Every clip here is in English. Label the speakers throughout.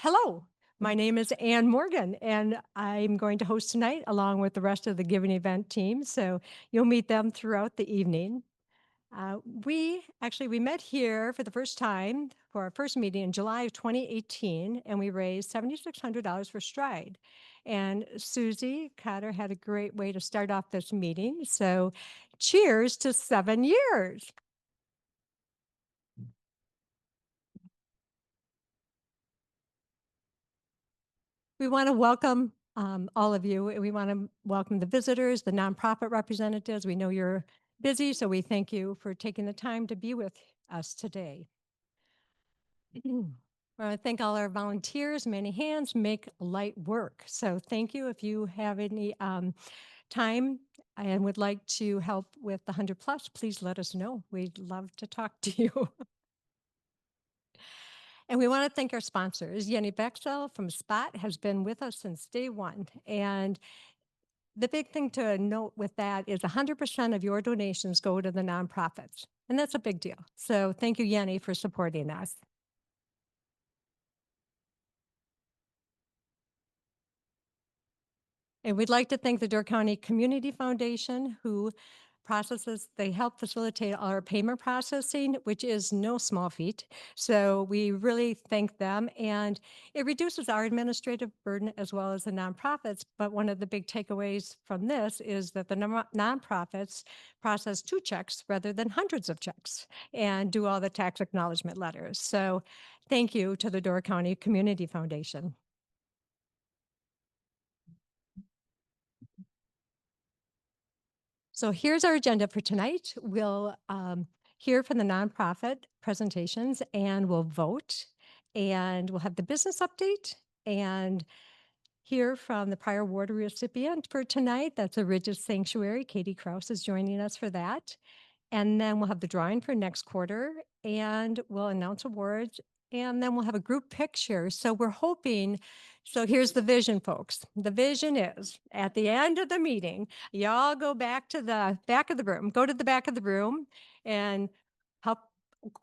Speaker 1: Hello, my name is Ann Morgan, and I'm going to host tonight along with the rest of the Giving Event team. So you'll meet them throughout the evening. We met here for the first time for our first meeting in July of 2018, and we raised $7,600 for Stride. And Susie Cotter had a great way to start off this meeting. So cheers to 7 years. We want to welcome all of you. We want to welcome the visitors, the nonprofit representatives. We know you're busy, so we thank you for taking the time to be with us today. I want to thank all our volunteers. Many hands make light work. So thank you. If you have any time and would like to help with the 100 plus, please let us know. We'd love to talk to you. And we want to thank our sponsors. Jenny Bexel from Spot has been with us since day one. And the big thing to note with that is 100% of your donations go to the nonprofits. And that's a big deal. So thank you, Jenny, for supporting us. And we'd like to thank the Door County Community Foundation, who they help facilitate our payment processing, which is no small feat. So we really thank them, and it reduces our administrative burden as well as the nonprofits. But one of the big takeaways from this is that the nonprofits process 2 checks rather than hundreds of checks and do all the tax acknowledgement letters. So thank you to the Door County Community Foundation. So here's our agenda for tonight. We'll hear from the nonprofit presentations, and we'll vote, and we'll have the business update and hear from the prior award recipient for tonight. That's a Ridges Sanctuary. Katie Kraus is joining us for that. And then we'll have the drawing for next quarter, and we'll announce awards, and then we'll have a group picture. So we're hoping, so here's the vision, folks. The vision is at the end of the meeting, y'all go back to the back of the room, go to the back of the room and help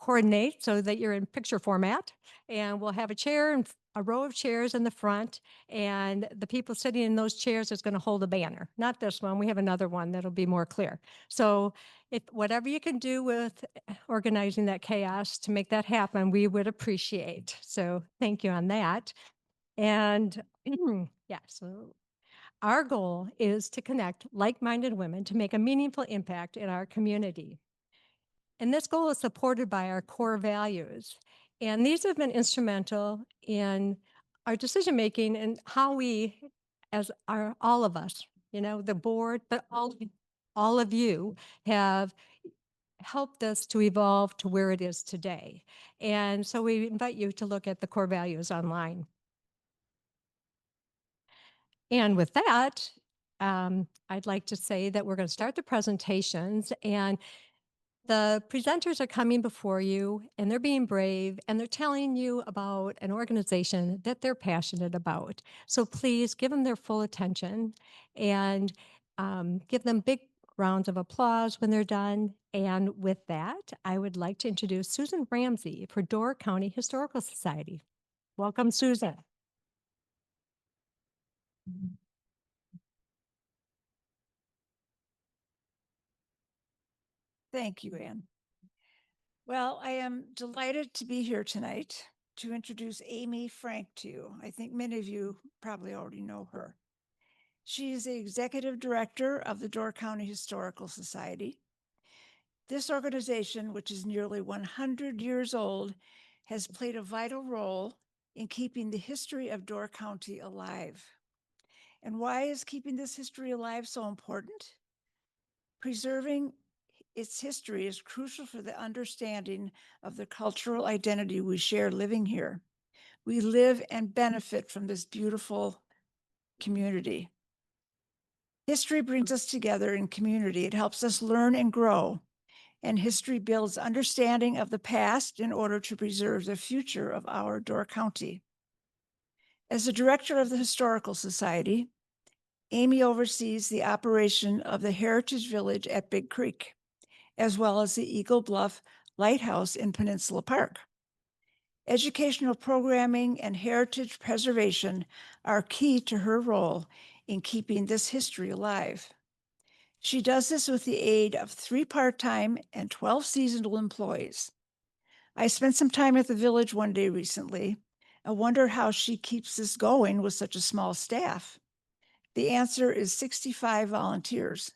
Speaker 1: coordinate so that you're in picture format. And we'll have a chair and a row of chairs in the front, and the people sitting in those chairs is going to hold a banner. Not this one. We have another one that'll be more clear. So if whatever you can do with organizing that chaos to make that happen, we would appreciate. So thank you on that. And yeah, so our goal is to connect like-minded women to make a meaningful impact in our community. And this goal is supported by our core values. And these have been instrumental in our decision-making and how we, all of us, the board, but all of you have helped us to evolve to where it is today. And so we invite you to look at the core values online. And with that, I'd like to say that we're going to start the presentations, and the presenters are coming before you, and they're being brave, and they're telling you about an organization that they're passionate about. So please give them their full attention, and give them big rounds of applause when they're done. And with that, I would like to introduce Susan Ramsey for Door County Historical Society. Welcome, Susan.
Speaker 2: Thank you, Ann. Well, I am delighted to be here tonight to introduce Amy Frank to you. I think many of you probably already know her. She is the executive director of the Door County Historical Society. This organization, which is nearly 100 years old, has played a vital role in keeping the history of Door County alive. And why is keeping this history alive so important? Preserving its history is crucial for the understanding of the cultural identity we share living here. We live and benefit from this beautiful community. History brings us together in community. It helps us learn and grow. And history builds understanding of the past in order to preserve the future of our Door County. As the director of the Historical Society, Amy oversees the operation of the Heritage Village at Big Creek, as well as the Eagle Bluff Lighthouse in Peninsula Park. Educational programming and heritage preservation are key to her role in keeping this history alive. She does this with the aid of 3 part-time and 12 seasonal employees. I spent some time at the village one day recently. I wonder how she keeps this going with such a small staff. The answer is 65 volunteers.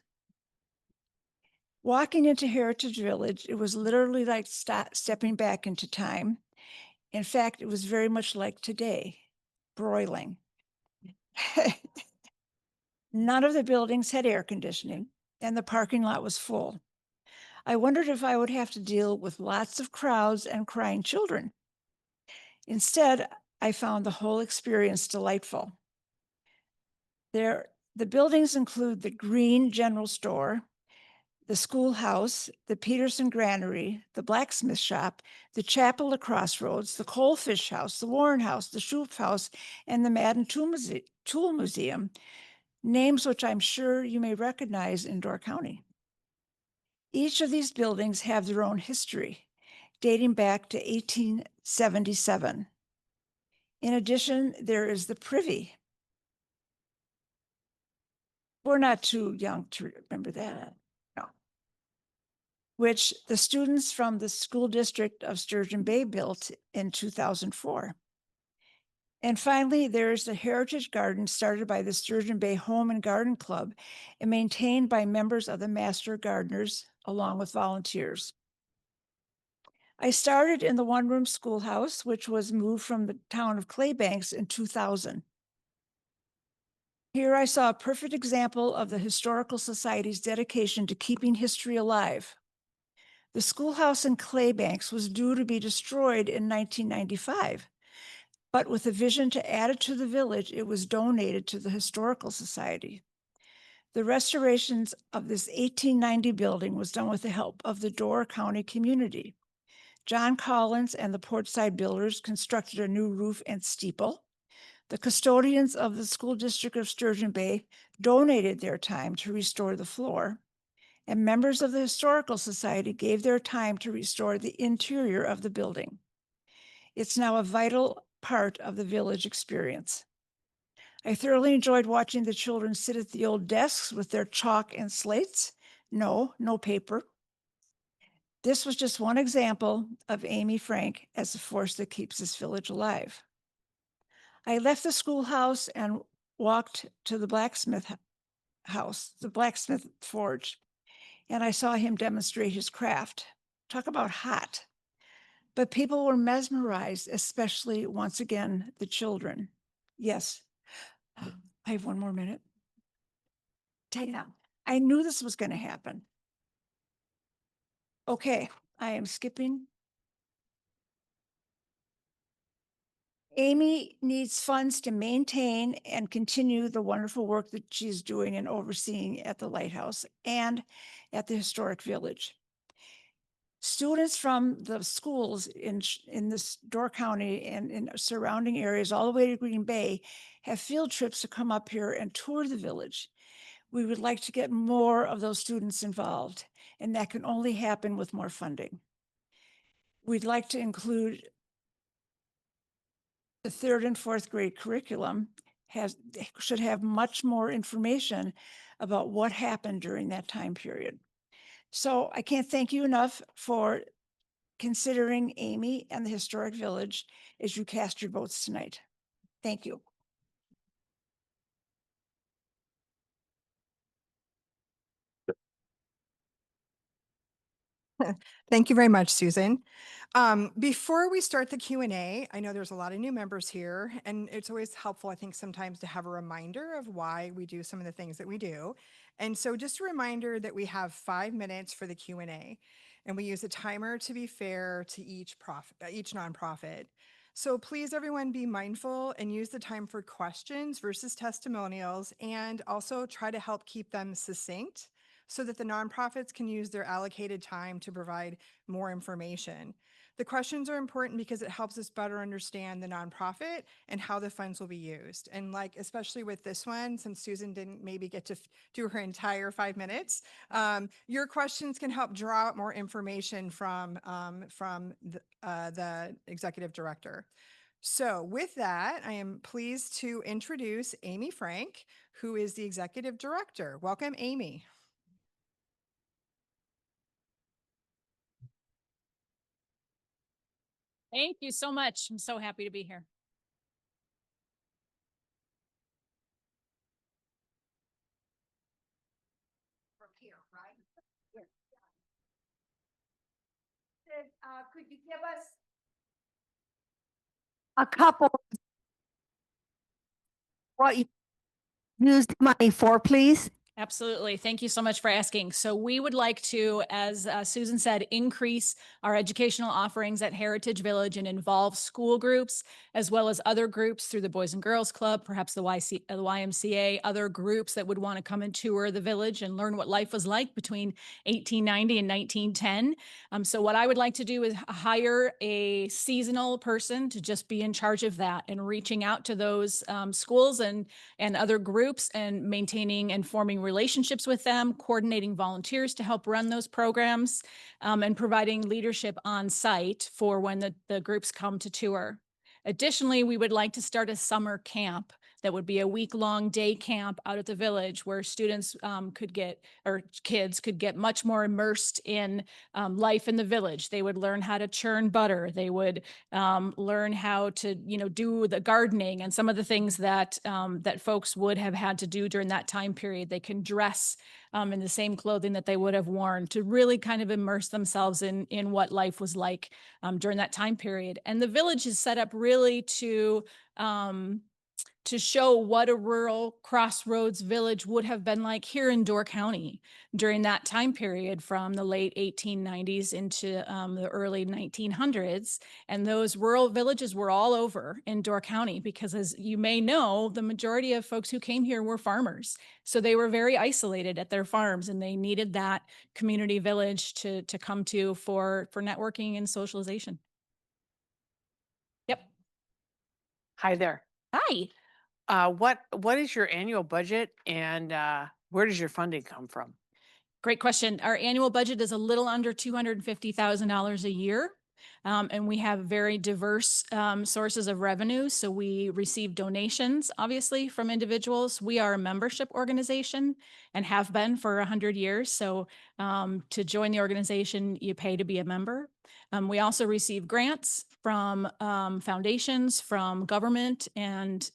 Speaker 2: Walking into Heritage Village, it was literally like stepping back into time. In fact, it was very much like today, broiling. None of the buildings had air conditioning, and the parking lot was full. I wondered if I would have to deal with lots of crowds and crying children. Instead, I found the whole experience delightful. The buildings include the Green General Store, the schoolhouse, the Peterson Granary, the blacksmith shop, the chapel at Crossroads, the Coalfish House, the Warren House, the Shoup House, and the Madden Tool Museum, names which I'm sure you may recognize in Door County. Each of these buildings have their own history, dating back to 1877. In addition, there is the Privy. We're not too young to remember that. No. Which the students from the school district of Sturgeon Bay built in 2004. And finally, there's the Heritage Garden started by the Sturgeon Bay Home and Garden Club and maintained by members of the Master Gardeners along with volunteers. I started in the one-room schoolhouse, which was moved from the town of Claybanks in 2000. Here I saw a perfect example of the Historical Society's dedication to keeping history alive. The schoolhouse in Claybanks was due to be destroyed in 1995, but with a vision to add it to the village, it was donated to the Historical Society. The restorations of this 1890 building was done with the help of the Door County community. John Collins and the Portside Builders constructed a new roof and steeple. The custodians of the school district of Sturgeon Bay donated their time to restore the floor, and members of the Historical Society gave their time to restore the interior of the building. It's now a vital part of the village experience. I thoroughly enjoyed watching the children sit at the old desks with their chalk and slates. No paper. This was just one example of Amy Frank as the force that keeps this village alive. I left the schoolhouse and walked to the blacksmith house, the blacksmith forge, and I saw him demonstrate his craft. Talk about hot. But people were mesmerized, especially once again, the children. Yes, I have one more minute. Dana, I knew this was going to happen. Okay, I am skipping. Amy needs funds to maintain and continue the wonderful work that she's doing and overseeing at the lighthouse and at the historic village. Students from the schools in this Door County and in surrounding areas all the way to Green Bay have field trips to come up here and tour the village. We would like to get more of those students involved, and that can only happen with more funding. We'd like to include the 3rd and 4th grade curriculum should have much more information about what happened during that time period. So I can't thank you enough for considering Amy and the Historic Village as you cast your votes tonight. Thank you.
Speaker 3: Thank you very much, Susan. Before we start the Q&A, I know there's a lot of new members here, and it's always helpful, I think, sometimes to have a reminder of why we do some of the things that we do. And so just a reminder that we have 5 minutes for the Q&A, and we use a timer to be fair to each nonprofit. So please, everyone, be mindful and use the time for questions versus testimonials, and also try to help keep them succinct so that the nonprofits can use their allocated time to provide more information. The questions are important because it helps us better understand the nonprofit and how the funds will be used. And like, especially with this one, since Susan didn't maybe get to do her entire 5 minutes, your questions can help draw out more information from the executive director. So with that, I am pleased to introduce Amy Frank, who is the executive director. Welcome, Amy.
Speaker 4: Thank you so much. I'm so happy to be here.
Speaker 2: From here, right? Here. Could you give us a couple what you used money for, please?
Speaker 4: Absolutely. Thank you so much for asking. So we would like to, as Susan said, increase our educational offerings at Heritage Village and involve school groups as well as other groups through the Boys and Girls Club, perhaps the YMCA, other groups that would want to come and tour the village and learn what life was like between 1890 and 1910. So what I would like to do is hire a seasonal person to just be in charge of that and reaching out to those schools and other groups and maintaining and forming relationships with them, coordinating volunteers to help run those programs, and providing leadership on site for when the groups come to tour. Additionally, we would like to start a summer camp that would be a week-long day camp out at the village where students or kids could get much more immersed in life in the village. They would learn how to churn butter. They would learn how to, do the gardening and some of the things that that folks would have had to do during that time period. They can dress in the same clothing that they would have worn to really kind of immerse themselves in what life was like during that time period. And the village is set up really to show what a rural crossroads village would have been like here in Door County during that time period from the late 1890s into the early 1900s. And those rural villages were all over in Door County because, as you may know, the majority of folks who came here were farmers. So they were very isolated at their farms and they needed that community village to come to for networking and socialization. Yep.
Speaker 5: Hi there.
Speaker 4: Hi.
Speaker 5: What is your annual budget and where does your funding come from?
Speaker 4: Great question. Our annual budget is a little under $250,000 a year. And we have very diverse sources of revenue. So we receive donations, obviously, from individuals. We are a membership organization and have been for 100 years. So to join the organization, you pay to be a member. We also receive grants from foundations, from government and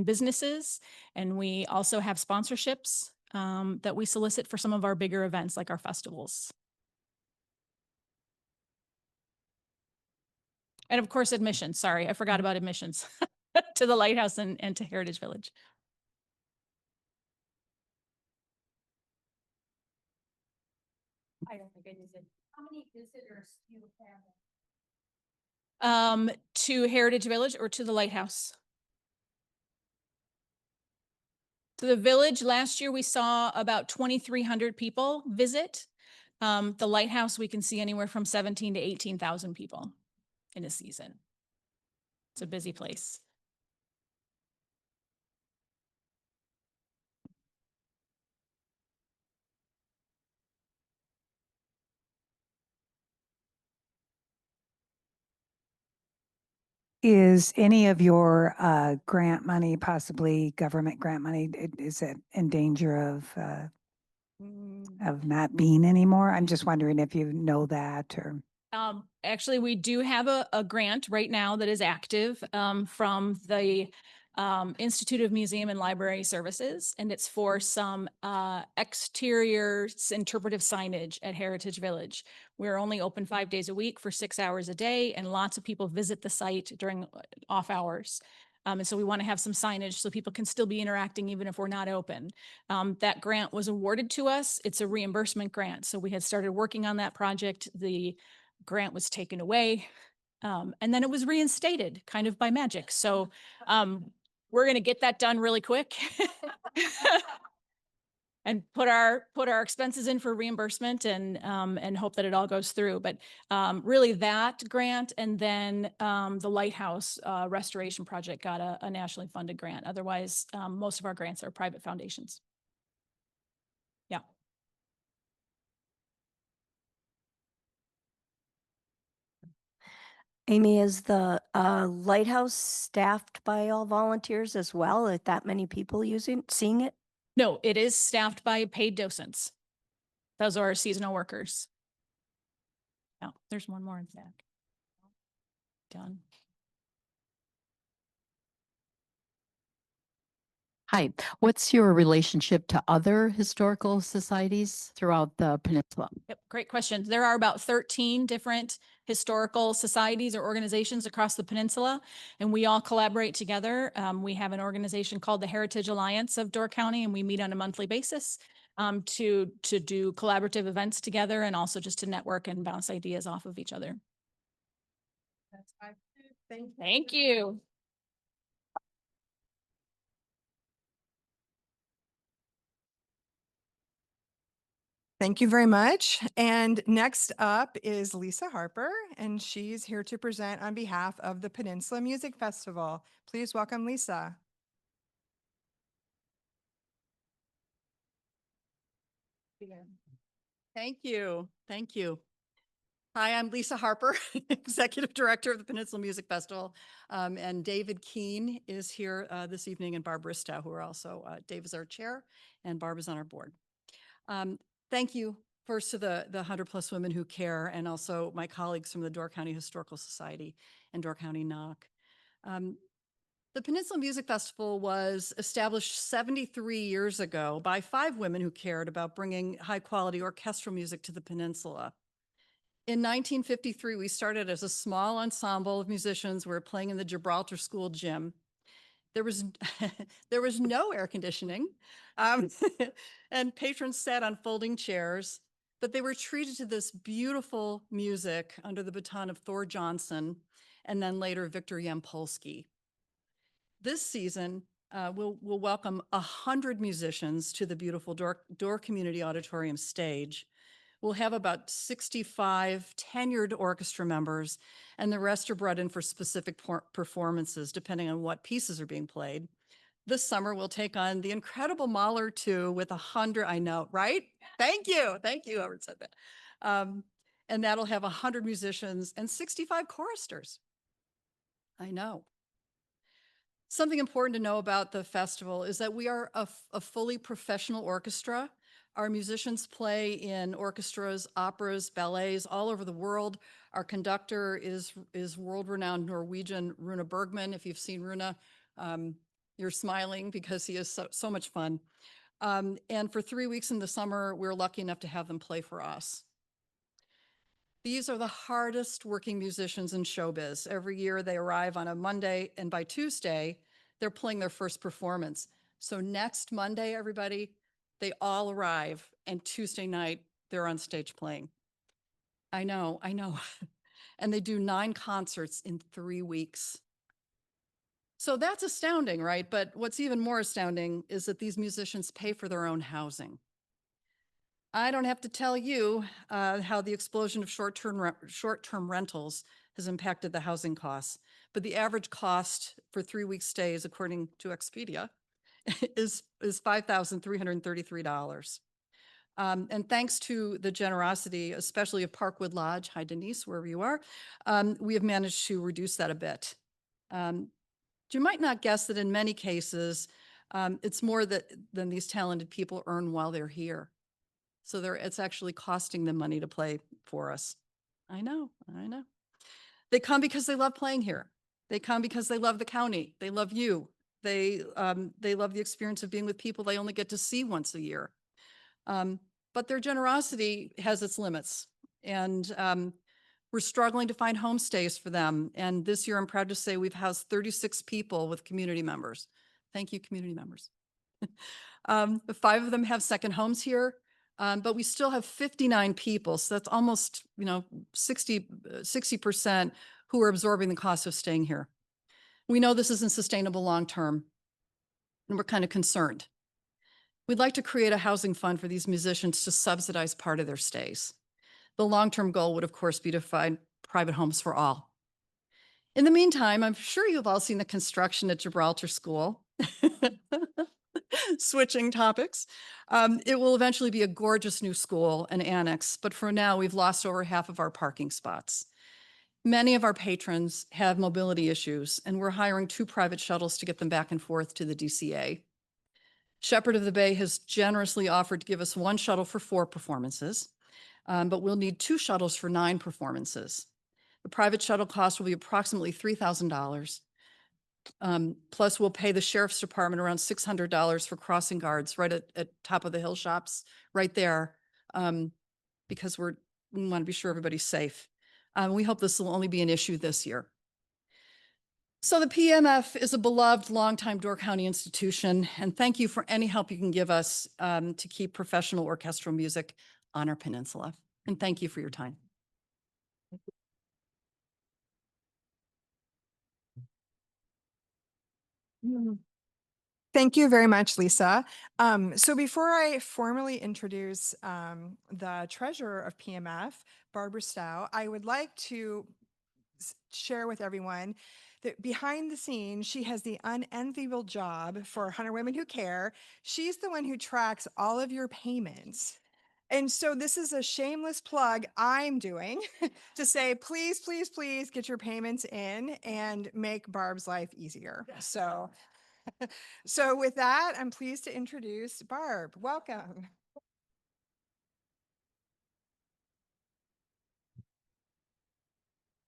Speaker 4: businesses. And we also have sponsorships that we solicit for some of our bigger events like our festivals. And of course, admissions. Sorry, I forgot about admissions to the Lighthouse and to Heritage Village. I don't think I used it.
Speaker 2: How many visitors do you have?
Speaker 4: To Heritage Village or to the Lighthouse? To the village, last year we saw about 2,300 people visit. The Lighthouse, we can see anywhere from 17 to 18,000 people in a season. It's a busy place.
Speaker 6: Is any of your grant money, possibly government grant money, is it in danger of not being anymore? I'm just wondering if you know that or.
Speaker 4: Actually, we do have a grant right now that is active from the Institute of Museum and Library Services, and it's for some exterior interpretive signage at Heritage Village. We're only open 5 days a week for 6 hours a day, and lots of people visit the site during off hours. And so we want to have some signage so people can still be interacting even if we're not open. That grant was awarded to us. It's a reimbursement grant. So we had started working on that project. The grant was taken away. And then it was reinstated kind of by magic. So we're going to get that done really quick. and put our expenses in for reimbursement and hope that it all goes through. But really that grant, and then the lighthouse restoration project got a nationally funded grant. Otherwise, most of our grants are private foundations. Yeah.
Speaker 7: Amy, is the lighthouse staffed by all volunteers as well? Are that many people seeing it?
Speaker 4: No, it is staffed by paid docents. Those are our seasonal workers. Yeah, there's one more in the back. Done.
Speaker 8: Hi, what's your relationship to other historical societies throughout the peninsula?
Speaker 4: Yep, great question. There are about 13 different historical societies or organizations across the peninsula, and we all collaborate together. We have an organization called the Heritage Alliance of Door County, and we meet on a monthly basis to do collaborative events together, and also just to network and bounce ideas off of each other.
Speaker 3: That's five. Thank you.
Speaker 4: Thank you.
Speaker 3: Thank you very much. And next up is Lisa Harper, and she's here to present on behalf of the Peninsula Music Festival. Please welcome Lisa.
Speaker 9: Thank you. Thank you. Hi, I'm Lisa Harper, Executive Director of the Peninsula Music Festival. And David Keene is here this evening, and Barb Bristow, who are also, Dave is our chair and Barb is on our board. Thank you first to the 100+ women who care, and also my colleagues from the Door County Historical Society and Door County NOC. The Peninsula Music Festival was established 73 years ago by 5 women who cared about bringing high quality orchestral music to the peninsula. In 1953, we started as a small ensemble of musicians. We were playing in the Gibraltar School gym. There was there was no air conditioning, and patrons sat on folding chairs, but they were treated to this beautiful music under the baton of Thor Johnson and then later Victor Yampolsky. This season, we'll welcome 100 musicians to the beautiful Door Community Auditorium stage. We'll have about 65 tenured orchestra members, and the rest are brought in for specific performances, depending on what pieces are being played. This summer, we'll take on the incredible Mahler 2 with 100, I know, right? Thank you, whoever said that. And that'll have 100 musicians and 65 choristers. I know. Something important to know about the festival is that we are a fully professional orchestra. Our musicians play in orchestras, operas, ballets all over the world. Our conductor is world-renowned Norwegian Rune Bergman. If you've seen Rune, you're smiling because he is so much fun. And for 3 weeks in the summer, we're lucky enough to have them play for us. These are the hardest working musicians in showbiz. Every year they arrive on a Monday, and by Tuesday, they're playing their first performance. So next Monday, everybody, they all arrive, and Tuesday night, they're on stage playing. I know. And they do 9 concerts in 3 weeks. So that's astounding, right? But what's even more astounding is that these musicians pay for their own housing. I don't have to tell you how the explosion of short-term rentals has impacted the housing costs, but the average cost for 3-week stays, according to Expedia, is $5,333. And thanks to the generosity, especially of Parkwood Lodge, hi Denise, wherever you are, we have managed to reduce that a bit. You might not guess that in many cases, it's more than these talented people earn while they're here. So it's actually costing them money to play for us. I know. They come because they love playing here. They come because they love the county. They love you. They love the experience of being with people they only get to see once a year. But their generosity has its limits. And we're struggling to find homestays for them. And this year, I'm proud to say we've housed 36 people with community members. Thank you, community members. 5 of them have second homes here. But we still have 59 people, so that's almost 60% who are absorbing the cost of staying here. We know this isn't sustainable long term, and we're kind of concerned. We'd like to create a housing fund for these musicians to subsidize part of their stays. The long-term goal would, of course, be to find private homes for all. In the meantime, I'm sure you've all seen the construction at Gibraltar School. Switching topics. It will eventually be a gorgeous new school and annex, but for now, we've lost over half of our parking spots. Many of our patrons have mobility issues, and we're hiring 2 private shuttles to get them back and forth to the DCA. Shepherd of the Bay has generously offered to give us 1 shuttle for 4 performances, but we'll need 2 shuttles for 9 performances. The private shuttle cost will be approximately $3,000. Plus, we'll pay the sheriff's department around $600 for crossing guards right at top of the hill shops right there, because we want to be sure everybody's safe. We hope this will only be an issue this year. So the PMF is a beloved longtime Door County institution, and thank you for any help you can give us to keep professional orchestral music on our peninsula. And thank you for your time.
Speaker 3: Thank you very much, Lisa. So before I formally introduce the treasurer of PMF, Barbara Stow, I would like to share with everyone that behind the scenes, she has the unenviable job for 100 Women Who Care. She's the one who tracks all of your payments. And so this is a shameless plug I'm doing to say, please, please, please get your payments in and make Barb's life easier. So with that, I'm pleased to introduce Barb. Welcome.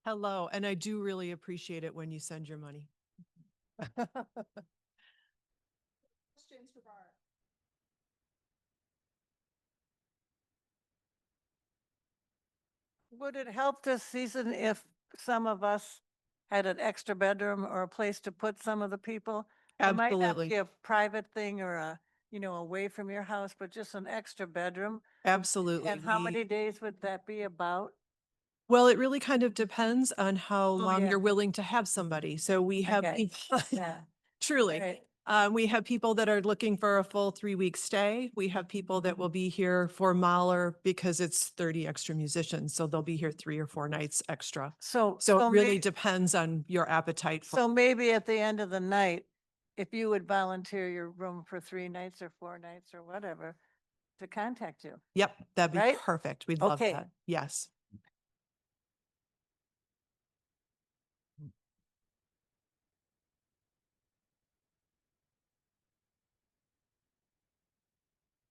Speaker 10: Hello, and I do really appreciate it when you send your money.
Speaker 3: Questions for Barb?
Speaker 11: Would it help this season if some of us had an extra bedroom or a place to put some of the people? It might not
Speaker 10: Absolutely.
Speaker 11: be a private thing or away from your house, but just an extra bedroom.
Speaker 10: Absolutely.
Speaker 11: And how many days would that be about?
Speaker 10: Well, it really kind of depends on how long
Speaker 11: yeah.
Speaker 10: you're willing to have somebody. So we have
Speaker 11: Okay.
Speaker 10: people,
Speaker 11: Yeah.
Speaker 10: truly.
Speaker 11: Right.
Speaker 10: We have people that are looking for a full 3-week stay. We have people that will be here for Mahler because it's 30 extra musicians. So they'll be here 3 or 4 nights extra.
Speaker 11: So
Speaker 10: So it really
Speaker 11: may-
Speaker 10: depends on your appetite for.
Speaker 11: So maybe at the end of the night, if you would volunteer your room for 3 nights or 4 nights or whatever, to contact you.
Speaker 10: Yep, that'd be
Speaker 11: Right?
Speaker 10: perfect. We'd love
Speaker 11: Okay.
Speaker 10: that. Yes.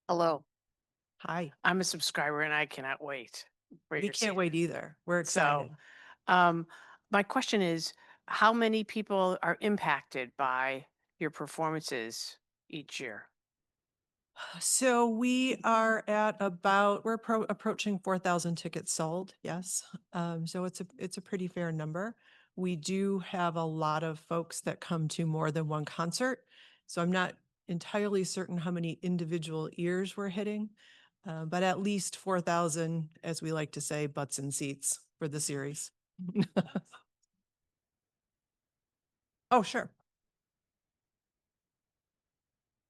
Speaker 5: Hello,
Speaker 10: Hi.
Speaker 5: I'm a subscriber and I cannot wait for
Speaker 10: We
Speaker 5: your
Speaker 10: can't wait either. We're
Speaker 5: So,
Speaker 10: excited.
Speaker 5: my question is, how many people are impacted by your performances each year?
Speaker 10: So we are at about, we're approaching 4,000 tickets sold. Yes. So it's a pretty fair number. We do have a lot of folks that come to more than one concert. So I'm not entirely certain how many individual ears we're hitting, but at least 4,000, as we like to say, butts and seats for the series. Oh, sure.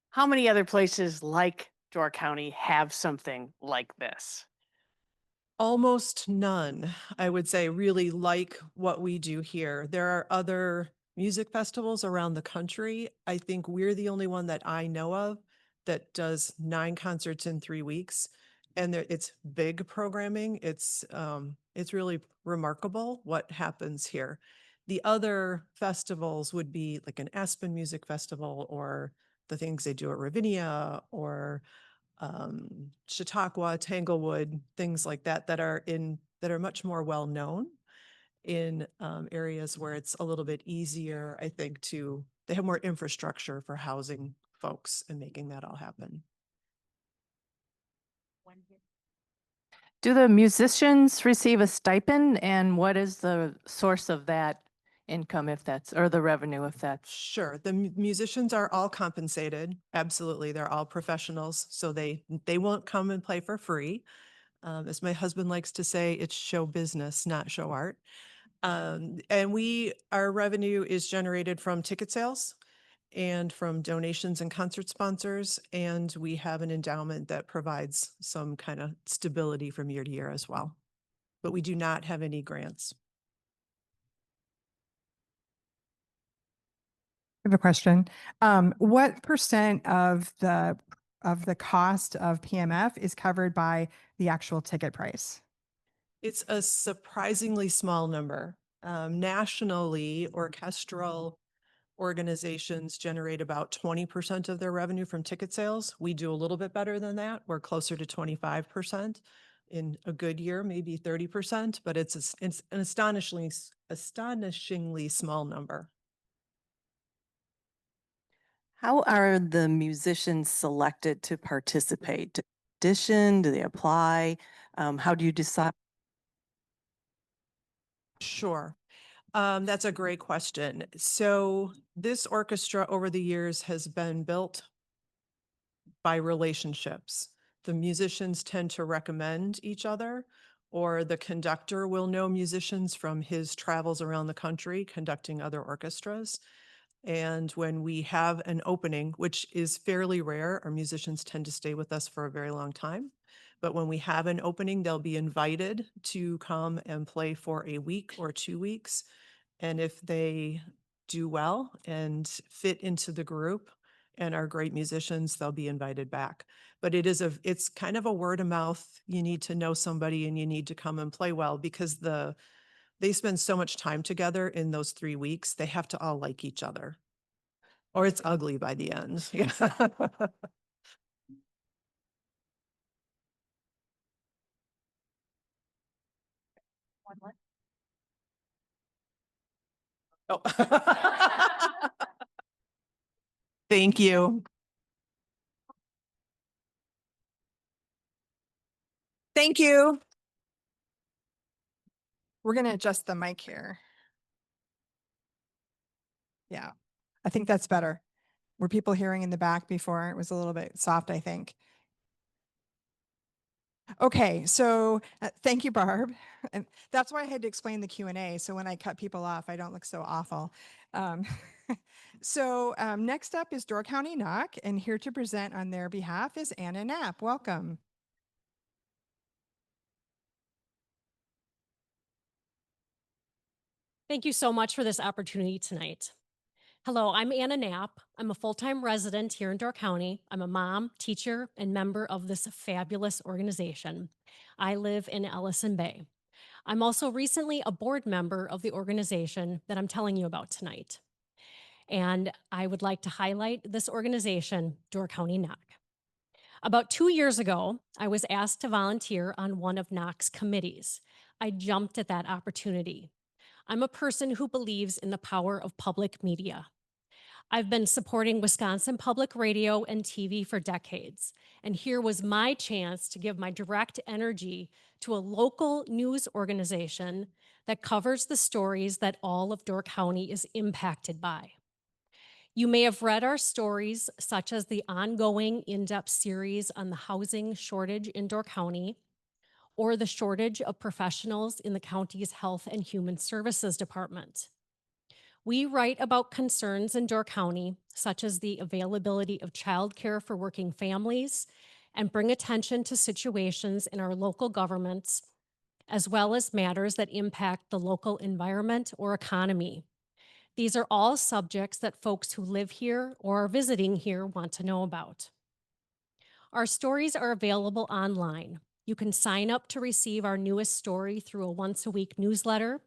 Speaker 5: How many other places like Door County have something like this?
Speaker 10: Almost none, I would say, really like what we do here. There are other music festivals around the country. I think we're the only one that I know of that does 9 concerts in 3 weeks. And it's big programming. It's really remarkable what happens here. The other festivals would be like an Aspen Music Festival or the things they do at Ravinia or Chautauqua, Tanglewood, things like that, that are much more well known in areas where it's a little bit easier, I think, they have more infrastructure for housing folks and making that all happen.
Speaker 8: Do the musicians receive a stipend, and what is the source of that income or the revenue if that's?
Speaker 10: Sure. The musicians are all compensated. Absolutely. They're all professionals. So they won't come and play for free. As my husband likes to say, it's show business, not show art. And our revenue is generated from ticket sales and from donations and concert sponsors. And we have an endowment that provides some kind of stability from year to year as well. But we do not have any grants.
Speaker 3: I have a question. What percent of the cost of PMF is covered by the actual ticket price?
Speaker 10: It's a surprisingly small number. Nationally, orchestral organizations generate about 20% of their revenue from ticket sales. We do a little bit better than that. We're closer to 25%. In a good year, maybe 30%, but it's an astonishingly small number.
Speaker 12: How are the musicians selected to participate? Do they audition? Do they apply? How do you decide?
Speaker 10: Sure. That's a great question. So this orchestra over the years has been built by relationships. The musicians tend to recommend each other, or the conductor will know musicians from his travels around the country conducting other orchestras. And when we have an opening, which is fairly rare, our musicians tend to stay with us for a very long time. But when we have an opening, they'll be invited to come and play for a week or 2 weeks. And if they do well and fit into the group and are great musicians, they'll be invited back. But it's kind of a word of mouth. You need to know somebody and you need to come and play well, because they spend so much time together in those 3 weeks. They have to all like each other, or it's ugly by the end. Yeah. Oh. Thank you.
Speaker 3: Thank you. We're going to adjust the mic here. Yeah, I think that's better. Were people hearing in the back before? It was a little bit soft, I think. Okay, so thank you, Barb. And that's why I had to explain the Q&A. So when I cut people off, I don't look so awful. Um, next up is Door County NOC, and here to present on their behalf is Anna Knapp. Welcome.
Speaker 13: Thank you so much for this opportunity tonight. Hello, I'm Anna Knapp. I'm a full-time resident here in Door County. I'm a mom, teacher, and member of this fabulous organization. I live in Ellison Bay. I'm also recently a board member of the organization that I'm telling you about tonight. And I would like to highlight this organization, Door County NOC. About 2 years ago, I was asked to volunteer on one of NOC's committees. I jumped at that opportunity. I'm a person who believes in the power of public media. I've been supporting Wisconsin Public Radio and TV for decades, and here was my chance to give my direct energy to a local news organization that covers the stories that all of Door County is impacted by. You may have read our stories, such as the ongoing in-depth series on the housing shortage in Door County, or the shortage of professionals in the county's Health and Human Services Department. We write about concerns in Door County, such as the availability of childcare for working families, and bring attention to situations in our local governments, as well as matters that impact the local environment or economy. These are all subjects that folks who live here or are visiting here want to know about. Our stories are available online. You can sign up to receive our newest story through a once-a-week newsletter.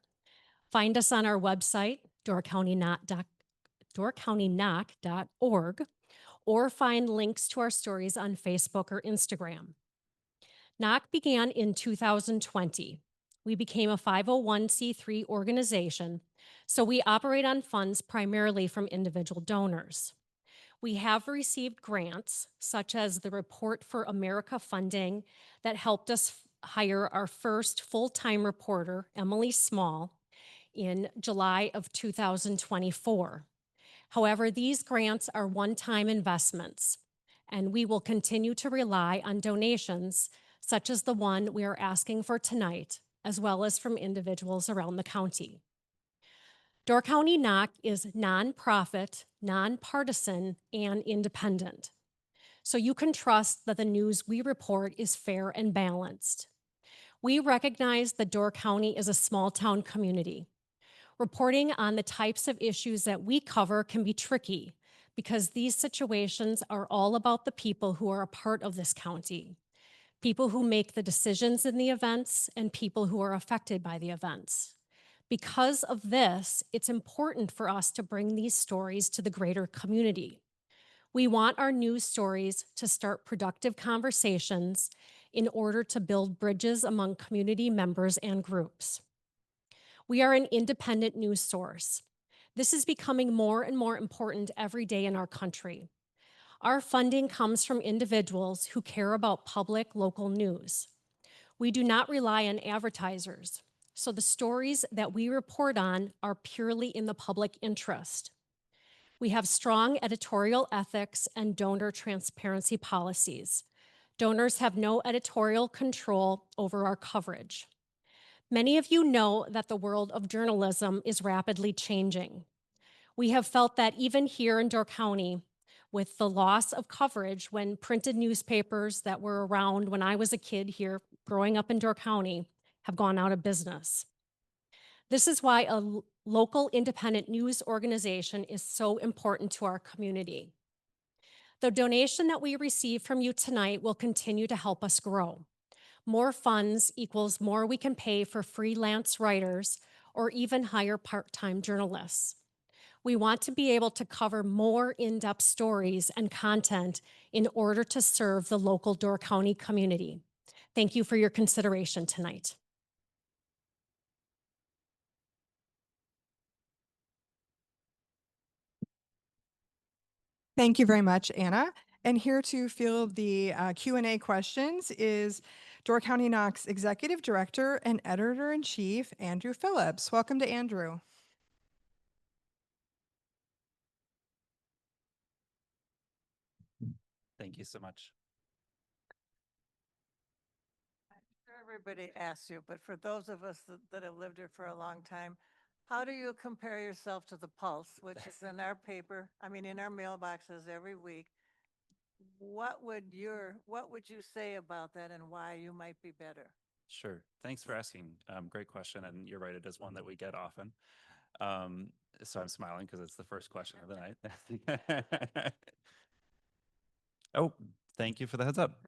Speaker 13: Find us on our website, doorcountyknoc.org, or find links to our stories on Facebook or Instagram. NOC began in 2020. We became a 501c3 organization, so we operate on funds primarily from individual donors. We have received grants, such as the Report for America funding that helped us hire our first full-time reporter, Emily Small, in July of 2024. However, these grants are one-time investments, and we will continue to rely on donations such as the one we are asking for tonight, as well as from individuals around the county. Door County NOC is nonprofit, nonpartisan, and independent. So you can trust that the news we report is fair and balanced. We recognize that Door County is a small town community. Reporting on the types of issues that we cover can be tricky because these situations are all about the people who are a part of this county, people who make the decisions in the events, and people who are affected by the events. Because of this, it's important for us to bring these stories to the greater community. We want our news stories to start productive conversations in order to build bridges among community members and groups. We are an independent news source. This is becoming more and more important every day in our country. Our funding comes from individuals who care about public local news. We do not rely on advertisers, so the stories that we report on are purely in the public interest. We have strong editorial ethics and donor transparency policies. Donors have no editorial control over our coverage. Many of you know that the world of journalism is rapidly changing. We have felt that even here in Door County, with the loss of coverage when printed newspapers that were around when I was a kid here growing up in Door County have gone out of business. This is why a local independent news organization is so important to our community. The donation that we receive from you tonight will continue to help us grow. More funds equals more we can pay for freelance writers or even hire part-time journalists. We want to be able to cover more in-depth stories and content in order to serve the local Door County community. Thank you for your consideration tonight.
Speaker 3: Thank you very much, Anna. And here to field the Q&A questions is Door County NOC's Executive Director and Editor-in-Chief, Andrew Phillips. Welcome to Andrew.
Speaker 14: Thank you so much.
Speaker 11: I'm sure everybody asks you, but for those of us that have lived here for a long time, how do you compare yourself to the Pulse, which is in our paper, in our mailboxes every week? What would you say about that and why you might be better?
Speaker 14: Sure. Thanks for asking. Great question. And you're right, it is one that we get often. So I'm smiling because it's the first question of the night. Oh, thank you for the heads up.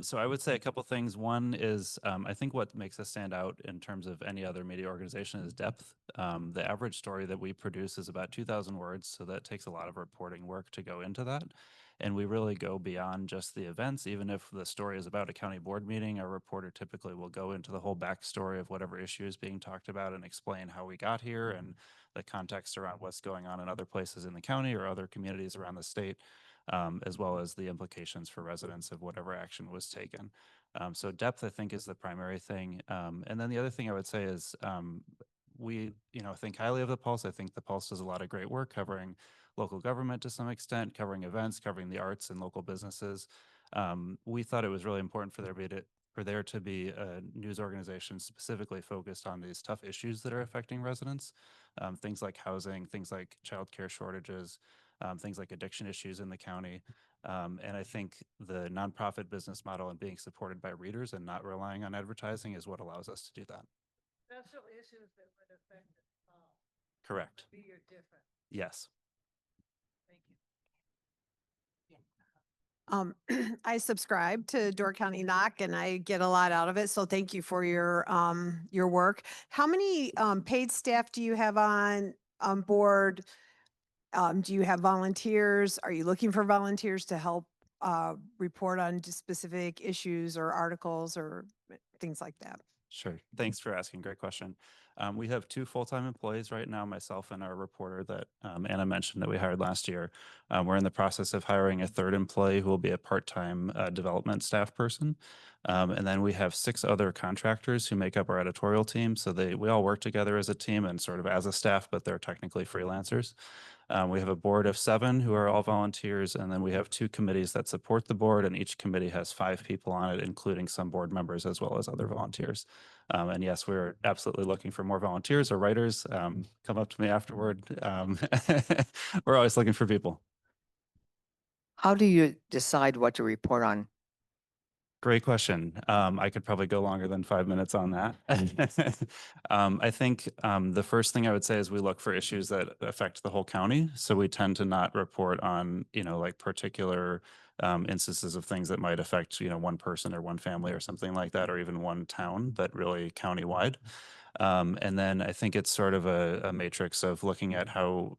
Speaker 14: So I would say a couple things. One is I think what makes us stand out in terms of any other media organization is depth. The average story that we produce is about 2,000 words, so that takes a lot of reporting work to go into that. And we really go beyond just the events. Even if the story is about a county board meeting, our reporter typically will go into the whole backstory of whatever issue is being talked about and explain how we got here and the context around what's going on in other places in the county or other communities around the state. As well as the implications for residents of whatever action was taken. So depth, I think, is the primary thing. And then the other thing I would say is we, think highly of the Pulse. I think the Pulse does a lot of great work covering local government to some extent, covering events, covering the arts and local businesses. We thought it was really important for there to be a news organization specifically focused on these tough issues that are affecting residents, things like housing, things like childcare shortages, things like addiction issues in the county. And I think the nonprofit business model and being supported by readers and not relying on advertising is what allows us to do that.
Speaker 11: Special issues that would affect us all.
Speaker 14: Correct.
Speaker 11: Be your difference.
Speaker 14: Yes.
Speaker 11: Thank you.
Speaker 15: I subscribe to Door County NOC and I get a lot out of it. So thank you for your work. How many paid staff do you have on board? Do you have volunteers? Are you looking for volunteers to help report on specific issues or articles or things like that?
Speaker 14: Sure. Thanks for asking. Great question. We have 2 full-time employees right now, myself and our reporter that Anna mentioned that we hired last year. We're in the process of hiring a 3rd employee who will be a part-time development staff person. And then we have 6 other contractors who make up our editorial team. So we all work together as a team and sort of as a staff, but they're technically freelancers. We have a board of 7 who are all volunteers, and then we have 2 committees that support the board, and each committee has 5 people on it, including some board members as well as other volunteers. And yes, we're absolutely looking for more volunteers or writers. Come up to me afterward. We're always looking for people.
Speaker 16: How do you decide what to report on?
Speaker 14: Great question. I could probably go longer than 5 minutes on that. I think the first thing I would say is we look for issues that affect the whole county. So we tend to not report on, like particular instances of things that might affect, one person or one family or something like that, or even one town, but really countywide. And then I think it's sort of a matrix of looking at how,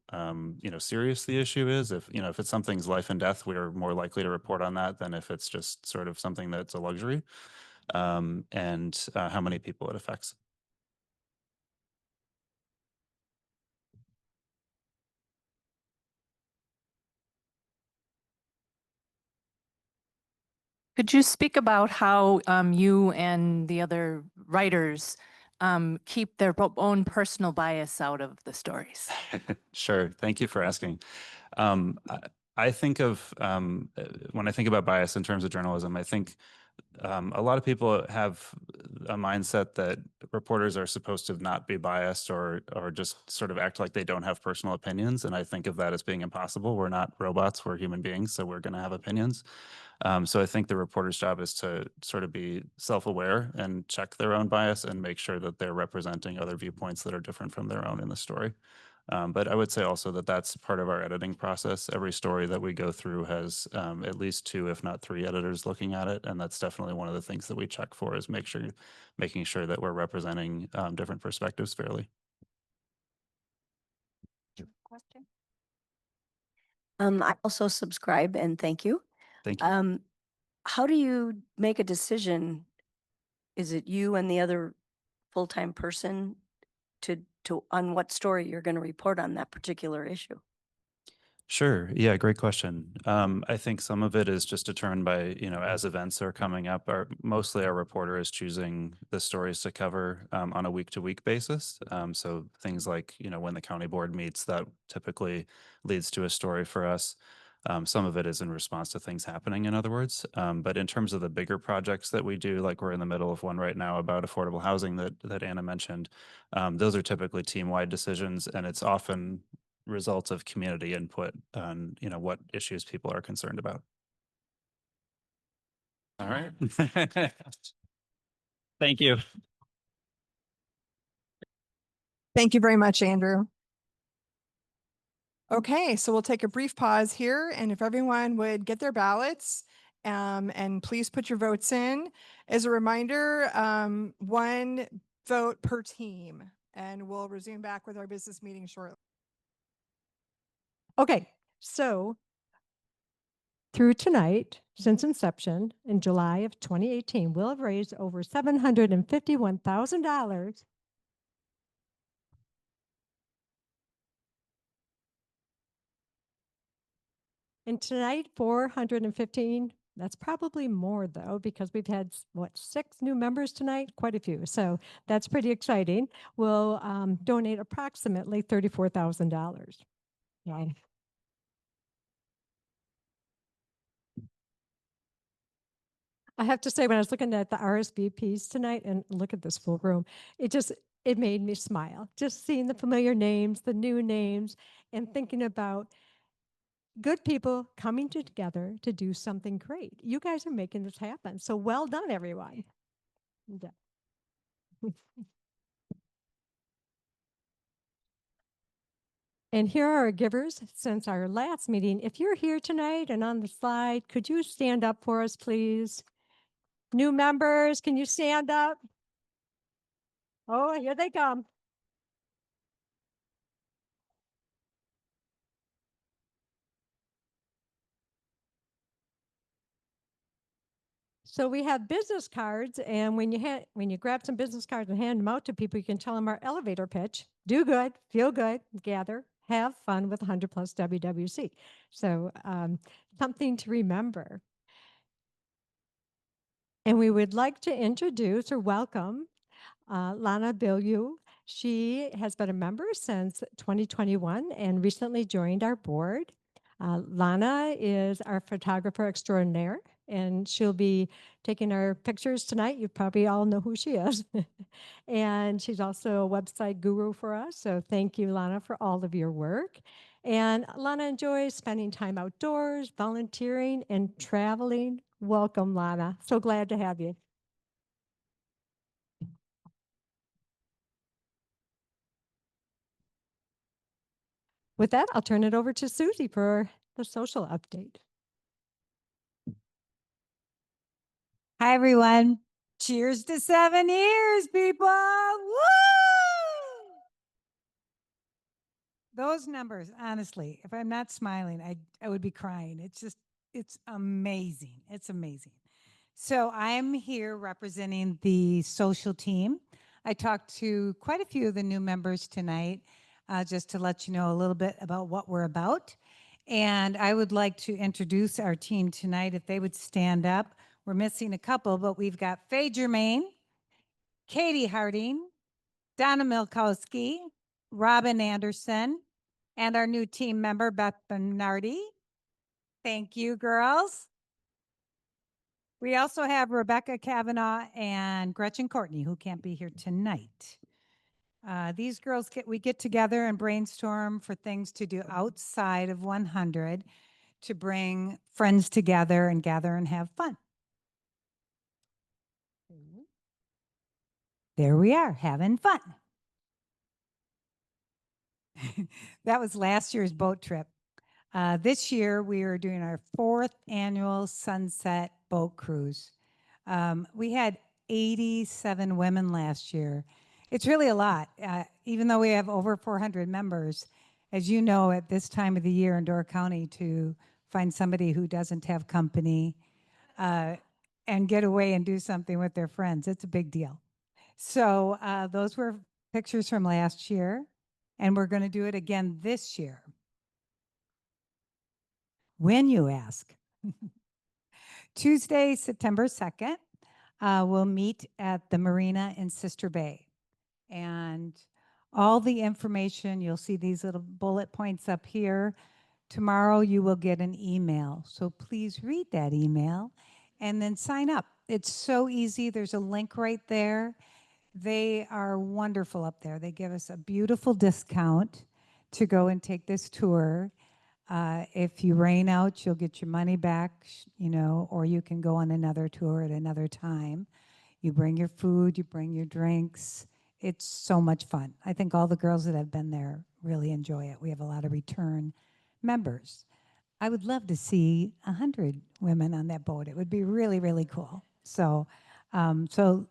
Speaker 14: serious the issue is. If it's something's life and death, we're more likely to report on that than if it's just sort of something that's a luxury, and how many people it affects.
Speaker 8: Could you speak about how you and the other writers keep their own personal bias out of the stories?
Speaker 14: Sure. Thank you for asking. I think of, when I think about bias in terms of journalism, I think a lot of people have a mindset that reporters are supposed to not be biased or just sort of act like they don't have personal opinions. And I think of that as being impossible. We're not robots, we're human beings, so we're going to have opinions. So I think the reporter's job is to sort of be self-aware and check their own bias and make sure that they're representing other viewpoints that are different from their own in the story. But I would say also that that's part of our editing process. Every story that we go through has at least 2, if not 3 editors looking at it. And that's definitely one of the things that we check for is making sure that we're representing different perspectives fairly.
Speaker 7: Question? I also subscribe and thank you.
Speaker 14: Thank you.
Speaker 7: How do you make a decision? Is it you and the other full-time person to on what story you're going to report on that particular issue?
Speaker 14: Sure. Yeah, great question. I think some of it is just determined by, as events are coming up, mostly our reporter is choosing the stories to cover on a week-to-week basis. So things like, when the county board meets, that typically leads to a story for us. Some of it is in response to things happening, in other words. But in terms of the bigger projects that we do, like we're in the middle of one right now about affordable housing that Anna mentioned, those are typically team-wide decisions, and it's often results of community input on, what issues people are concerned about. All right. Thank you.
Speaker 3: Thank you very much, Andrew. Okay, so we'll take a brief pause here, and if everyone would get their ballots, and please put your votes in. As a reminder, 1 vote per team, and we'll resume back with our business meeting shortly.
Speaker 1: Okay, so through tonight, since inception in July of 2018, we'll have raised over $751,000. And tonight, 415, that's probably more though, because we've had, 6 new members tonight? Quite a few. So that's pretty exciting. We'll donate approximately $34,000. Wow. I have to say, when I was looking at the RSVPs tonight and look at this full room, it made me smile. Just seeing the familiar names, the new names, and thinking about good people coming together to do something great. You guys are making this happen. So well done, everyone. Yeah. And here are our givers since our last meeting. If you're here tonight and on the slide, could you stand up for us, please? New members, can you stand up? Oh, here they come. So we have business cards, and when you grab some business cards and hand them out to people, you can tell them our elevator pitch: do good, feel good, gather, have fun with 100+ WWC. So something to remember. And we would like to introduce or welcome Lana Bilyeu. She has been a member since 2021 and recently joined our board. Lana is our photographer extraordinaire. and she'll be taking our pictures tonight. You probably all know who she is. And she's also a website guru for us. So thank you, Lana, for all of your work. And Lana enjoys spending time outdoors, volunteering, and traveling. Welcome, Lana. So glad to have you. With that, I'll turn it over to Susie for the social update.
Speaker 6: Hi, everyone. Cheers to 7 years, people. Woo! Those numbers, honestly, if I'm not smiling, I would be crying. It's amazing. It's amazing. So I'm here representing the social team. I talked to quite a few of the new members tonight, just to let you know a little bit about what we're about. And I would like to introduce our team tonight. If they would stand up. We're missing a couple, but we've got Faye Germain, Katie Harding, Donna Milkowski, Robin Anderson, and our new team member, Beth Bernardi. Thank you, girls. We also have Rebecca Kavanaugh and Gretchen Courtney, who can't be here tonight. These girls we get together and brainstorm for things to do outside of 100 to bring friends together and gather and have fun. There we are, having fun. That was last year's boat trip. This year, we are doing our 4th annual Sunset Boat Cruise. We had 87 women last year. It's really a lot, even though we have over 400 members. As you know, at this time of the year in Door County, to find somebody who doesn't have company and get away and do something with their friends, it's a big deal. So those were pictures from last year, and we're going to do it again this year. When, you ask? Tuesday, September 2nd, we'll meet at the marina in Sister Bay. And all the information, you'll see these little bullet points up here. Tomorrow you will get an email. So please read that email and then sign up. It's so easy. There's a link right there. They are wonderful up there. They give us a beautiful discount to go and take this tour. If you rain out, you'll get your money back, or you can go on another tour at another time. You bring your food, you bring your drinks. It's so much fun. I think all the girls that have been there really enjoy it. We have a lot of return members. I would love to see 100 women on that boat. It would be really, really cool. So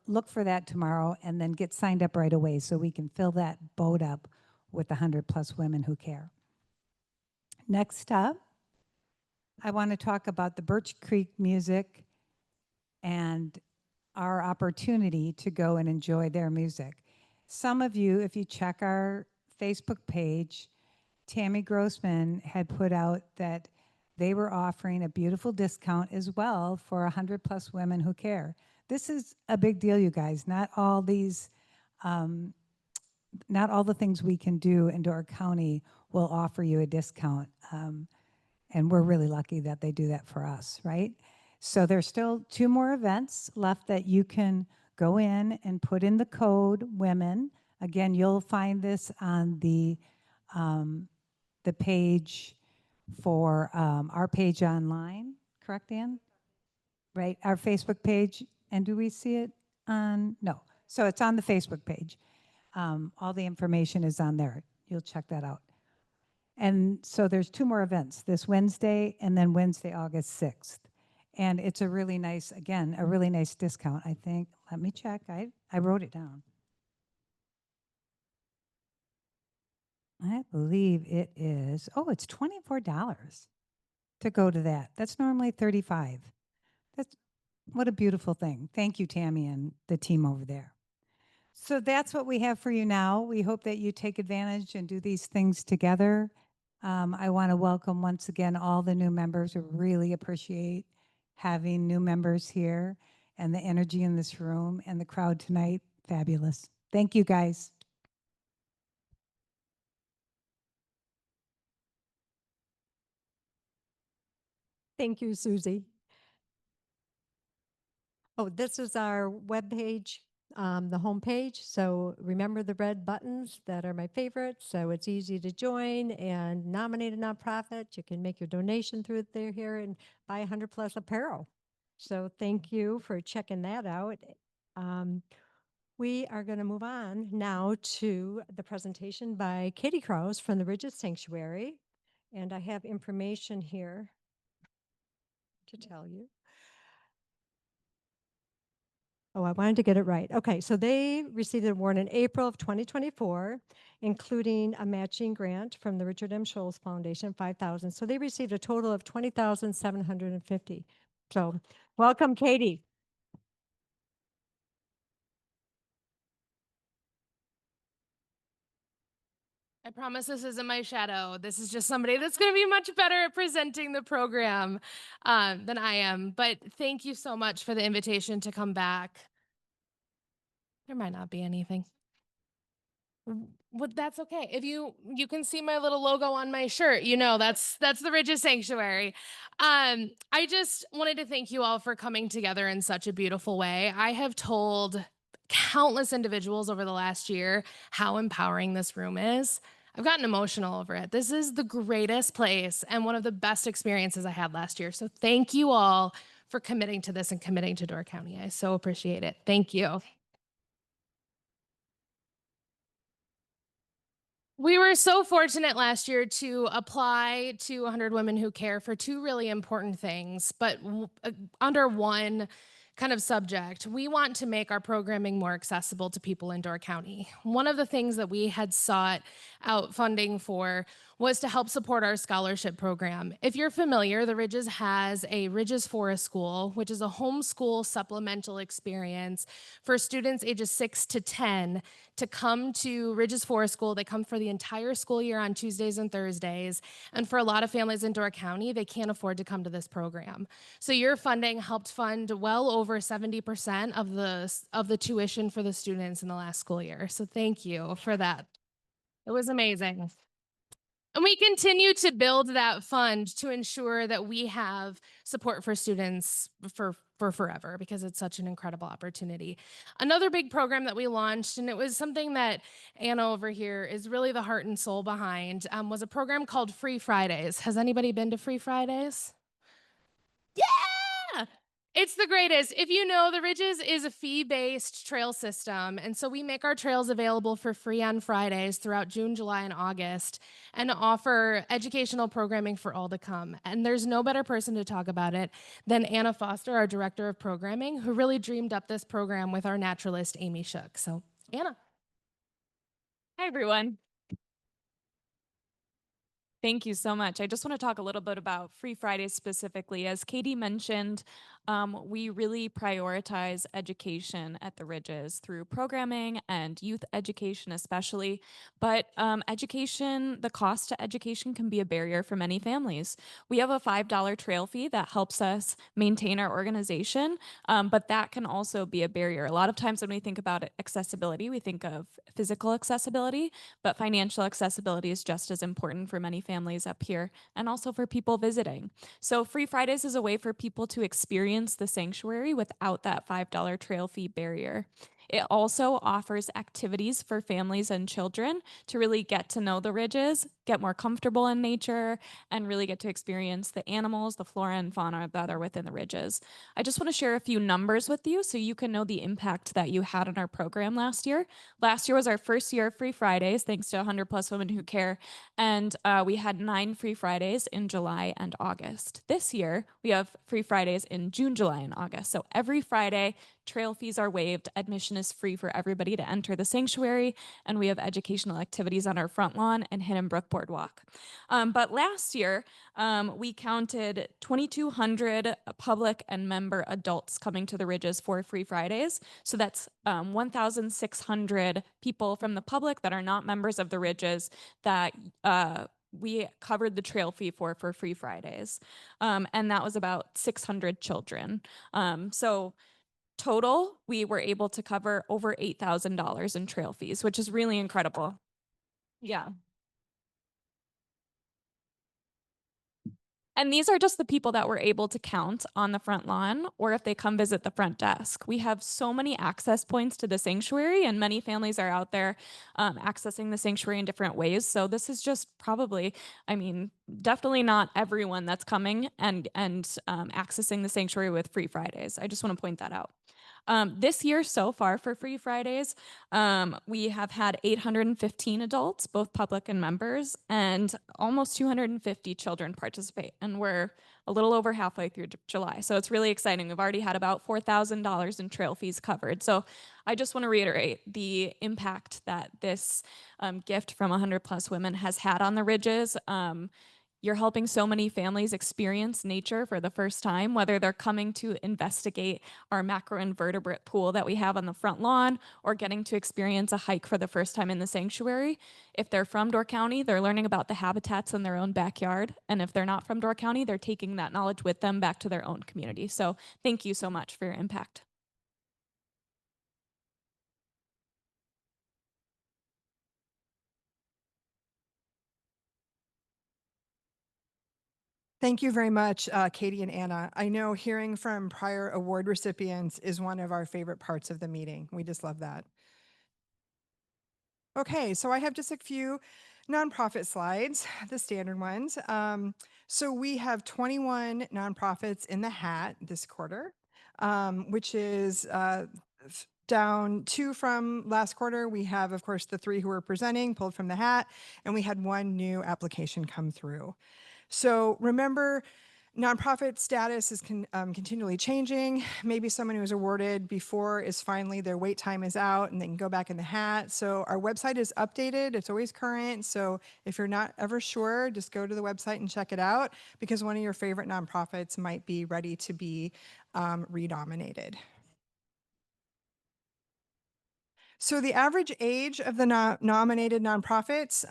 Speaker 6: look for that tomorrow and then get signed up right away so we can fill that boat up with 100+ women who care. Next up, I want to talk about the Birch Creek music and our opportunity to go and enjoy their music. Some of you, if you check our Facebook page, Tammy Grossman had put out that they were offering a beautiful discount as well for 100+ women who care. This is a big deal, you guys. Not all the things we can do in Door County will offer you a discount. And we're really lucky that they do that for us, right? So there's still 2 more events left that you can go in and put in the code WOMEN. Again, you'll find this on the page for our page online, correct, Ann? Right, our Facebook page. And do we see it on? No. So it's on the Facebook page. All the information is on there. You'll check that out. And so there's 2 more events, this Wednesday and then Wednesday, August 6th. And it's a really nice, again, a really nice discount, I think. Let me check. I wrote it down. I believe it is, it's $24 to go to that. That's normally $35. What a beautiful thing. Thank you, Tammy and the team over there. So that's what we have for you now. We hope that you take advantage and do these things together. I want to welcome once again all the new members. I really appreciate having new members here and the energy in this room and the crowd tonight. Fabulous. Thank you, guys.
Speaker 1: Thank you, Susie. Oh, this is our webpage, the homepage. So remember the red buttons that are my favorites. So it's easy to join and nominate a nonprofit. You can make your donation through there here and buy 100 plus apparel. So thank you for checking that out. Um, we are going to move on now to the presentation by Katie Krause from the Ridges Sanctuary. And I have information here to tell you. Oh, I wanted to get it right. Okay, so they received an award in April of 2024, including a matching grant from the Richard M. Scholes Foundation, 5,000. So they received a total of 20,750. So welcome, Katie.
Speaker 17: I promise this isn't my shadow. This is just somebody that's going to be much better at presenting the program than I am. But thank you so much for the invitation to come back. There might not be anything. Well, that's okay. If you can see my little logo on my shirt, you know that's the Ridges Sanctuary. I just wanted to thank you all for coming together in such a beautiful way. I have told countless individuals over the last year how empowering this room is. I've gotten emotional over it. This is the greatest place and one of the best experiences I had last year. So thank you all for committing to this and committing to Door County. I so appreciate it. Thank you. We were so fortunate last year to apply to 100 Women Who Care for two really important things, but under one kind of subject. We want to make our programming more accessible to people in Door County. One of the things that we had sought out funding for was to help support our scholarship program. If you're familiar, the Ridges has a Ridges Forest School, which is a homeschool supplemental experience for students ages 6 to 10 to come to Ridges Forest School. They come for the entire school year on Tuesdays and Thursdays. And for a lot of families in Door County, they can't afford to come to this program. So your funding helped fund well over 70% of the tuition for the students in the last school year. So thank you for that. It was amazing. And we continue to build that fund to ensure that we have support for students for forever, because it's such an incredible opportunity. Another big program that we launched, and it was something that Anna over here is really the heart and soul behind, was a program called Free Fridays. Has anybody been to Free Fridays? Yeah! It's the greatest. If you know, the Ridges is a fee-based trail system, and so we make our trails available for free on Fridays throughout June, July, and August, and offer educational programming for all to come. And there's no better person to talk about it than Anna Foster, our Director of Programming, who really dreamed up this program with our naturalist, Amy Shook. So, Anna.
Speaker 18: Hi, everyone. Thank you so much. I just want to talk a little bit about Free Fridays specifically. As Katie mentioned, we really prioritize education at the Ridges through programming and youth education especially. But education, the cost to education can be a barrier for many families. We have a $5 trail fee that helps us maintain our organization, but that can also be a barrier. A lot of times when we think about accessibility, we think of physical accessibility, but financial accessibility is just as important for many families up here and also for people visiting. So Free Fridays is a way for people to experience the sanctuary without that $5 trail fee barrier. It also offers activities for families and children to really get to know the Ridges, get more comfortable in nature, and really get to experience the animals, the flora and fauna that are within the Ridges. I just want to share a few numbers with you so you can know the impact that you had on our program last year. Last year was our first year of Free Fridays, thanks to 100+ Women Who Care, and we had 9 Free Fridays in July and August. This year, we have Free Fridays in June, July, and August. So every Friday, trail fees are waived. Admission is free for everybody to enter the sanctuary, and we have educational activities on our front lawn and Hidden Brook Boardwalk. But last year, we counted 2,200 public and member adults coming to the Ridges for Free Fridays. So that's 1,600 people from the public that are not members of the Ridges that we covered the trail fee for Free Fridays. And that was about 600 children. So total, we were able to cover over $8,000 in trail fees, which is really incredible. Yeah. And these are just the people that we're able to count on the front lawn or if they come visit the front desk. We have so many access points to the sanctuary, and many families are out there accessing the sanctuary in different ways. So this is just probably, I mean, definitely not everyone that's coming and accessing the sanctuary with Free Fridays. I just want to point that out. This year so far for Free Fridays, we have had 815 adults, both public and members, and almost 250 children participate. And we're a little over halfway through July. So it's really exciting. We've already had about $4,000 in trail fees covered. So I just want to reiterate the impact that this gift from 100+ Women has had on the Ridges. You're helping so many families experience nature for the first time, whether they're coming to investigate our macroinvertebrate pool that we have on the front lawn or getting to experience a hike for the first time in the sanctuary. If they're from Door County, they're learning about the habitats in their own backyard. And if they're not from Door County, they're taking that knowledge with them back to their own community. So thank you so much for your impact.
Speaker 3: Thank you very much, Katie and Anna. I know hearing from prior award recipients is one of our favorite parts of the meeting. We just love that. Okay, so I have just a few nonprofit slides, the standard ones. So we have 21 nonprofits in the hat this quarter, which is down 2 from last quarter. We have, of course, the 3 who are presenting pulled from the hat, and we had 1 new application come through. So remember, nonprofit status is continually changing. Maybe someone who was awarded before is finally, their wait time is out and they can go back in the hat. So our website is updated. It's always current. So if you're not ever sure, just go to the website and check it out, because one of your favorite nonprofits might be ready to be renominated. So the average age of the nominated nonprofits,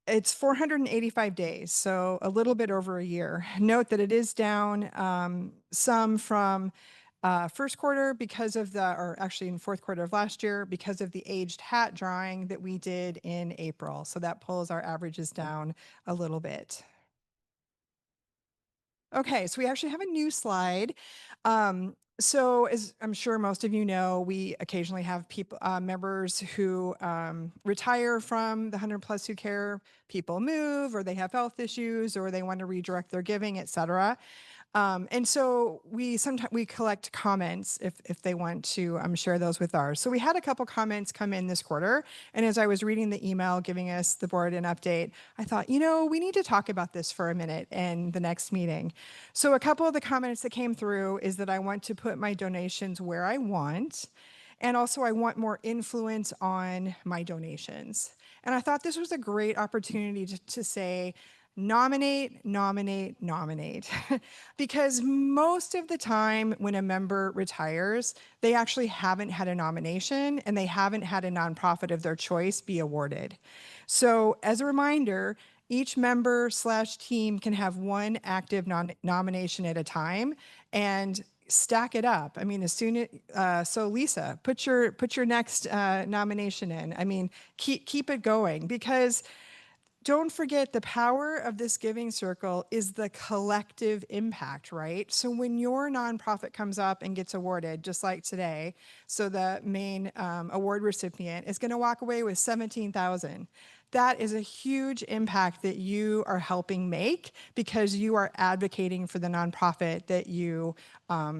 Speaker 3: it's 485 days, so a little bit over a year. Note that it is down some from first quarter because of or actually in fourth quarter of last year, because of the aged hat drawing that we did in April. So that pulls our averages down a little bit. Okay, so we actually have a new slide. So as I'm sure most of you know, we occasionally have people, members who retire from the 100+ who care. People move, or they have health issues, or they want to redirect their giving, et cetera. And so we sometimes collect comments if they want to share those with ours. So we had a couple comments come in this quarter, and as I was reading the email giving us the board an update, I thought, we need to talk about this for a minute in the next meeting. So a couple of the comments that came through is that I want to put my donations where I want, and also I want more influence on my donations. And I thought this was a great opportunity to say, nominate, nominate, nominate. Because most of the time when a member retires, they actually haven't had a nomination and they haven't had a nonprofit of their choice be awarded. So as a reminder, each member/team can have 1 active nomination at a time and stack it up. I mean, as soon as, so Lisa, put your next nomination in. I mean, keep it going, because don't forget, the power of this giving circle is the collective impact, right? So when your nonprofit comes up and gets awarded, just like today, so the main award recipient is going to walk away with $17,000. That is a huge impact that you are helping make, because you are advocating for the nonprofit that you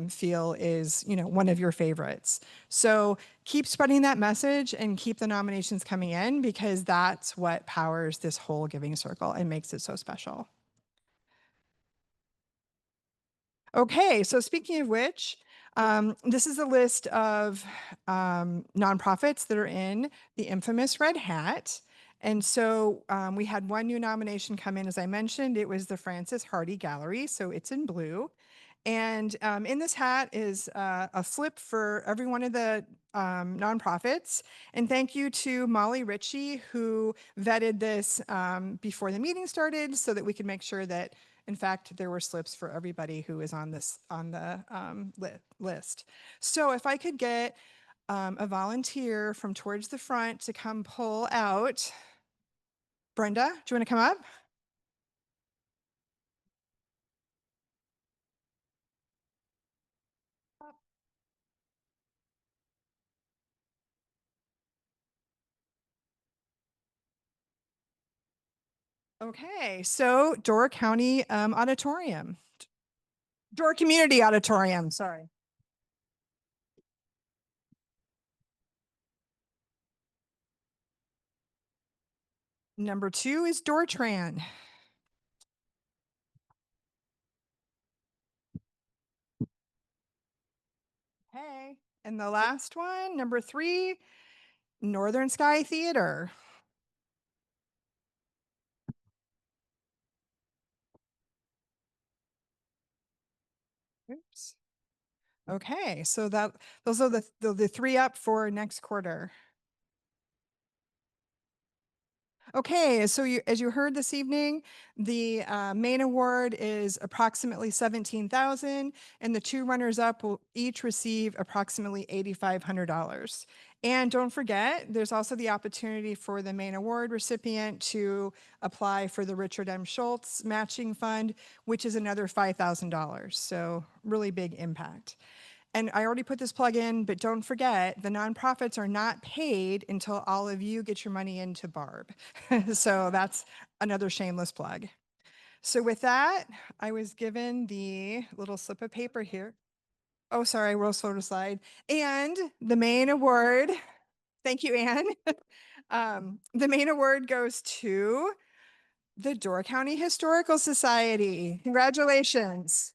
Speaker 3: feel is, one of your favorites. So keep spreading that message and keep the nominations coming in, because that's what powers this whole giving circle and makes it so special. Okay, so speaking of which, this is a list of nonprofits that are in the infamous red hat. And so we had 1 new nomination come in, as I mentioned. It was the Francis Hardy Gallery, so it's in blue. And in this hat is a slip for every one of the nonprofits. And thank you to Molly Ritchie, who vetted this before the meeting started, so that we could make sure that, in fact, there were slips for everybody who is on the list. So if I could get a volunteer from towards the front to come pull out. Brenda, do you want to come up? Okay, so Door County Auditorium. Door Community Auditorium, sorry. Number 2 is Dortran. Okay, and the last one, number 3, Northern Sky Theater. Oops. Okay, so those are the 3 up for next quarter. Okay, so as you heard this evening, the main award is approximately 17,000, and the 2 runners up will each receive approximately $8,500. And don't forget, there's also the opportunity for the main award recipient to apply for the Richard M. Schultz Matching Fund, which is another $5,000. So really big impact. And I already put this plug in, but don't forget, the nonprofits are not paid until all of you get your money into Barb. So that's another shameless plug. So with that, I was given the little slip of paper here. Oh, sorry, rose photo slide. And the main award, thank you, Anne. The main award goes to the Door County Historical Society. Congratulations.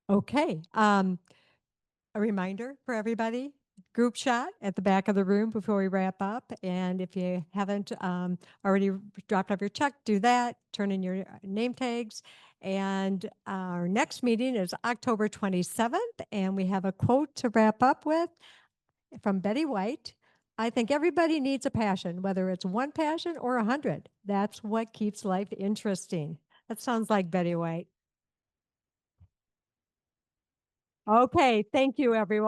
Speaker 1: Okay. A reminder for everybody, group shot at the back of the room before we wrap up. And if you haven't already dropped off your check, do that. Turn in your name tags. And our next meeting is October 27th. And we have a quote to wrap up with from Betty White. I think everybody needs a passion, whether it's one passion or 100. That's what keeps life interesting. That sounds like Betty White. Okay, thank you, everyone.